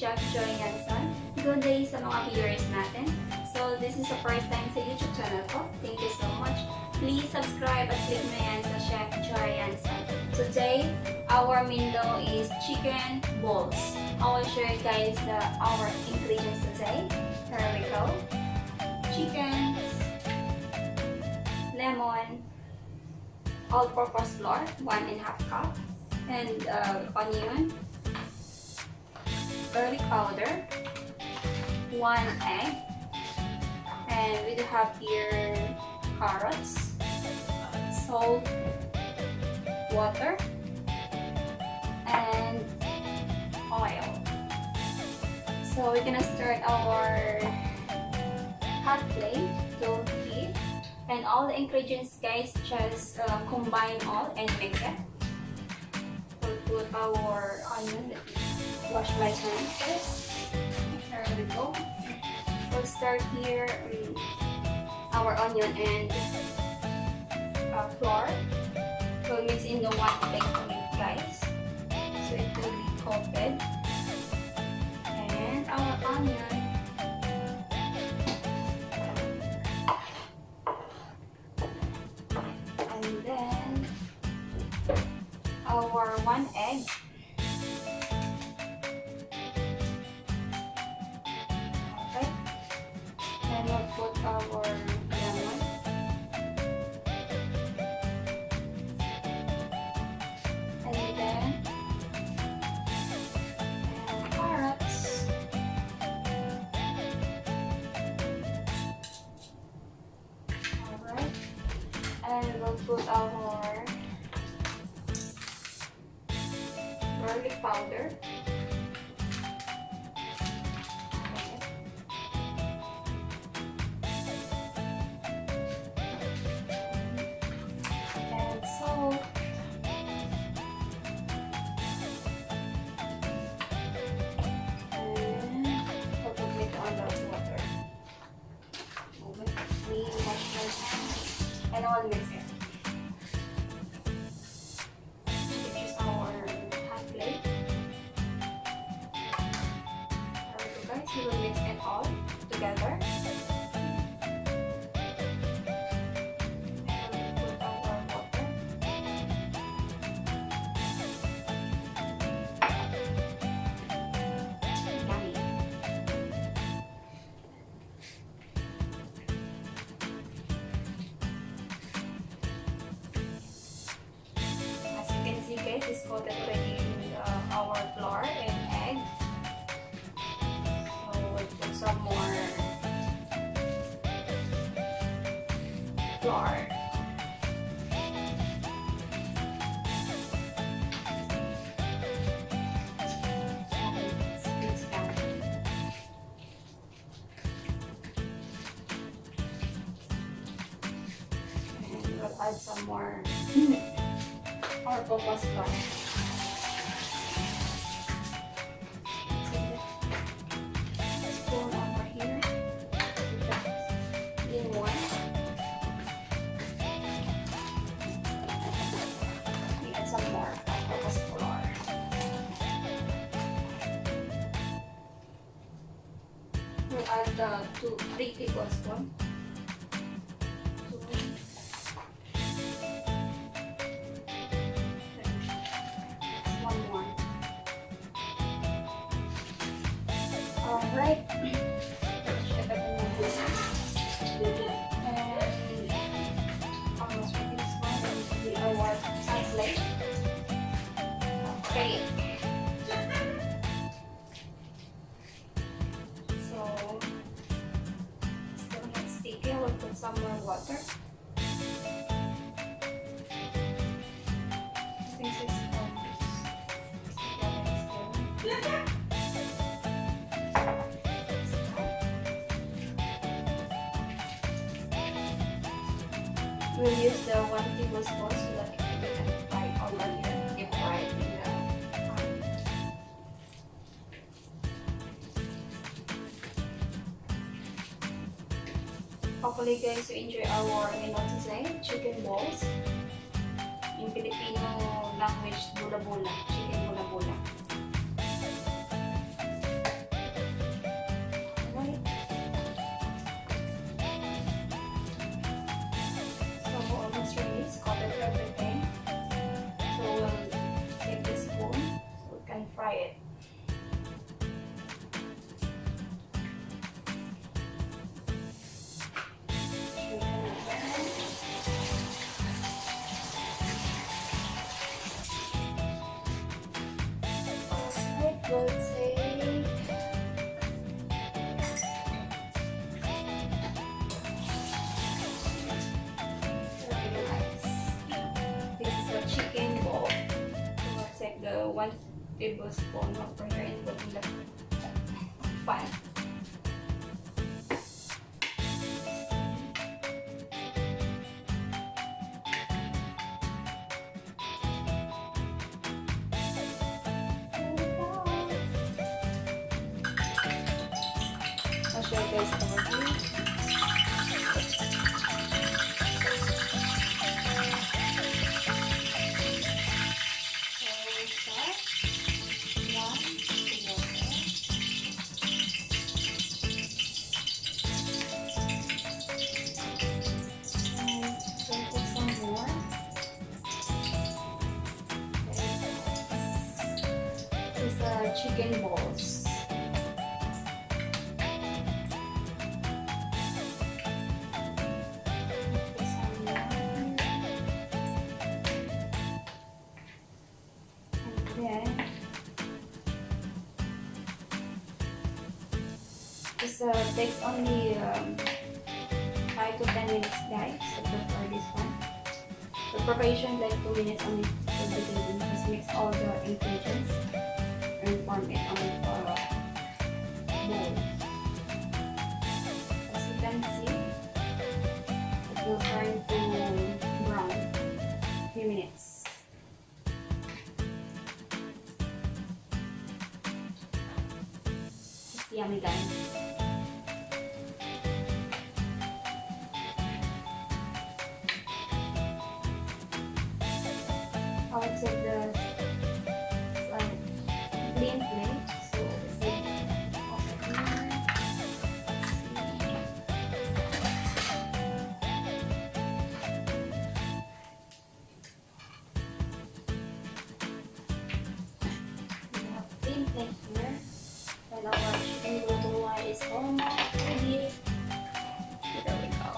Chef Joy Yansan. Good day sa mga viewers natin. So, this is the first time sa YouTube channel ko. Thank you so much. Please subscribe at click na yan sa Chef Joy Yansan. Today, our menu is chicken balls. I will show you guys our ingredients today. Here we go. Chicken, lemon, all-purpose flour, 1.5 cup, and onion, garlic powder, 1 egg, and we do have here carrots, salt, water, and oil. So we're gonna start our hot plate to heat, and all the ingredients, guys, just combine all and mix it. We'll put our onion. Wash my hands first. There we go. We'll start here our onion and flour. We'll mix in the one plate for you guys, so it will be coated. And our onion. And then our 1 egg. And we'll put our lemon, and then carrots, alright, and we'll put our garlic powder. And I'll mix it. This is our hot plate. There we go, guys. We will mix it all together. And we'll put our water. Yummy. See, guys, is coated already in our flour and egg. So we'll put some more flour. And we'll add some more all-purpose flour. Spoon over here. In one. We add some more all-purpose flour. We'll add 3 tablespoons. Alright. And almost ready this one. And we our hot plate. Okay. So still not sticky. We'll put some more water. This is we'll use the 1 tablespoon so that we can fry already and deep fry in the pan. Hopefully, guys, you enjoy our menu today, chicken balls. In Filipino language, bula-bula, chicken bula-bula. tablespoon of butter and put in the pan. I'll show you guys the review. Chicken balls. And then this takes only 5 to 10 minutes, guys, to prepare this one. The preparation like 2 minutes only for the baking. Just mix all the ingredients and form it on the bowl. As you can see, it will turn to brown in a few minutes. It's yummy, guys. I'll take the clean plate. So it's like over here. We have clean plate here. And our chicken bulgogi is almost ready. There we go.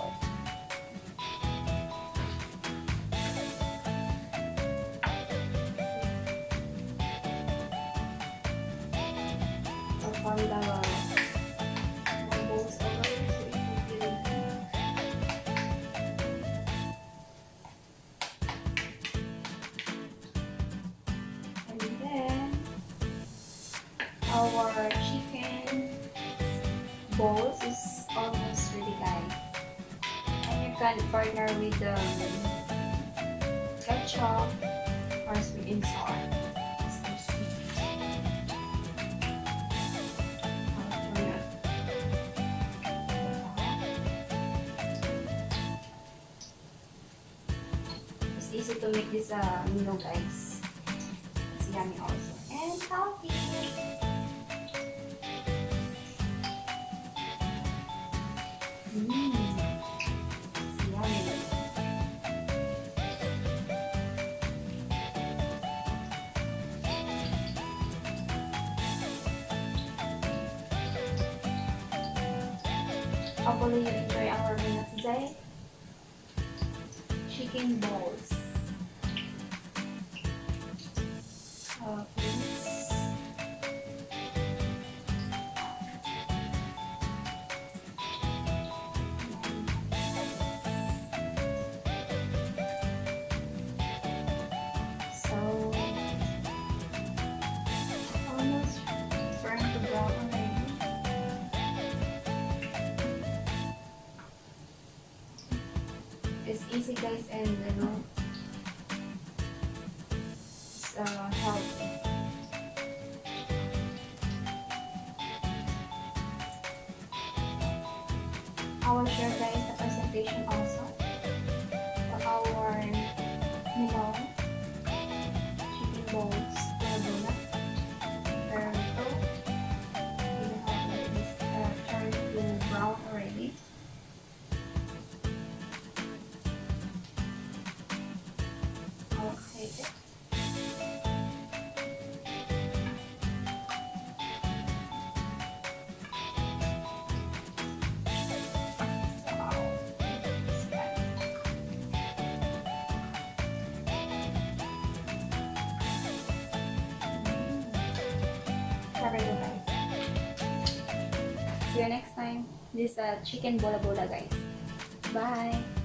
On the bowls over here, so it will be ready. And then our chicken bowls is almost ready, guys. And you can partner with the ketchup or sweet and sour. Easy to make this meal, guys. It's yummy also and healthy. It's yummy. Hopefully you enjoy our meal today. Chicken balls. So almost burnt to brown already. It's easy, guys, and you know, it's healthy. I will share, guys, the presentation also for our meal, chicken balls, bulgogi. There we go. We have this turned to brown already. Okay. Guys. See you next time. This is chicken bola bola, guys. Bye.